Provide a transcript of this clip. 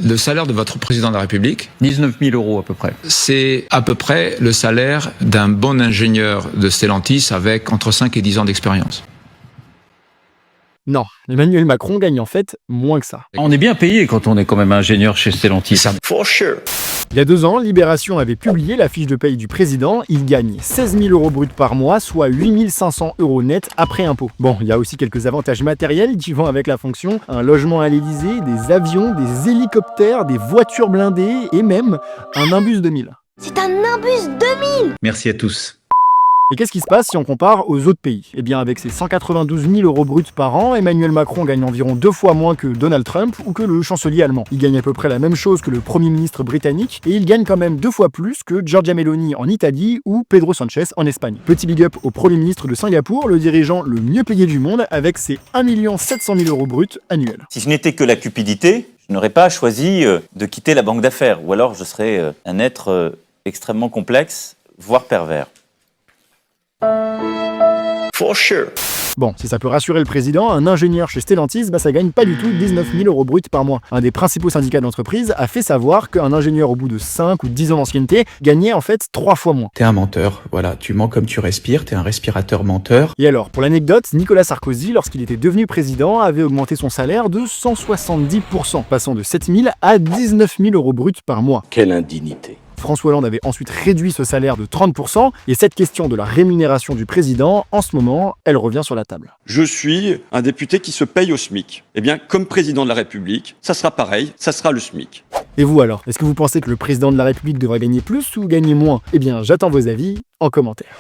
Le salaire de votre président de la République, 19 000 € à peu près. c'est à peu près le salaire d'un bon ingénieur de Stellantis avec entre 5 et 10 ans d'expérience. Non, Emmanuel Macron gagne en fait moins que ça. On est bien payé quand on est quand même ingénieur chez Stellantis. For sure. Il y a 2 ans, Libération avait publié la fiche de paye du président. Il gagne 16 000 € bruts par mois, soit 8 500 € net après impôt. Bon, il y a aussi quelques avantages matériels qui vont avec la fonction. Un logement à l'Élysée, des avions, des hélicoptères, des voitures blindées et même un Imbus 2000. C'est un Nimbus 2000! Merci à tous. Et qu'est-ce qui se passe si on compare aux autres pays? Eh bien, avec ses 192 000 € bruts par an, Emmanuel Macron gagne environ 2 fois moins que Donald Trump ou que le chancelier allemand. Il gagne à peu près la même chose que le Premier ministre britannique et il gagne quand même 2 fois plus que Giorgia Meloni en Italie ou Pedro Sanchez en Espagne. Petit big up au Premier ministre de Singapour, le dirigeant le mieux payé du monde, avec ses 1 700 000 € bruts annuels. Si je n'étais que la cupidité, je n'aurais pas choisi de quitter la banque d'affaires, ou alors je serais un être extrêmement complexe, voire pervers. For sure. Bon, si ça peut rassurer le président, un ingénieur chez Stellantis, ça gagne pas du tout 19 000 € bruts par mois. Un des principaux syndicats d'entreprise a fait savoir qu'un ingénieur au bout de 5 ou 10 ans d'ancienneté gagnait en fait 3 fois moins. T'es un menteur, voilà, tu mens comme tu respires, t'es un respirateur menteur. Et alors, pour l'anecdote, Nicolas Sarkozy, lorsqu'il était devenu président, avait augmenté son salaire de 170%, passant de 7 000 à 19 000 € bruts par mois. Quelle indignité. François Hollande avait ensuite réduit ce salaire de 30%, et cette question de la rémunération du président, en ce moment, elle revient sur la table. Je suis un député qui se paye au SMIC. Eh bien, comme président de la République, ça sera pareil, ça sera le SMIC. Et vous alors, est-ce que vous pensez que le président de la République devrait gagner plus ou gagner moins? Eh bien, j'attends vos avis en commentaire.